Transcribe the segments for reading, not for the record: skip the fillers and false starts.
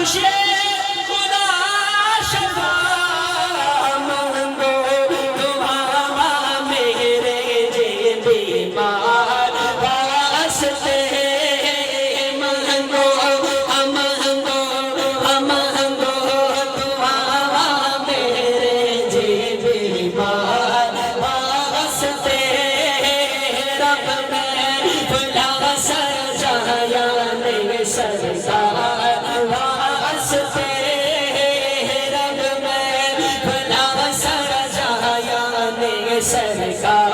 بخش خدا شفا مانگو دعا میرے جے بیمار واسطے مانگو دعا میرے جے بیمار واسطے رب میں بلا سجایا نہیں سرکار واسطے رب میں بلا سجایا نہیں سرکار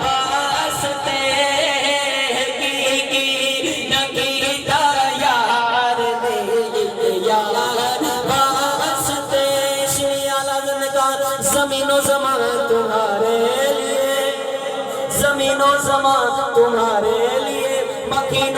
واسطے کی نگیتا یار نے یار واسطے زمین و زمان تمہارے لیے زمین و زمان تمہارے لیے مکین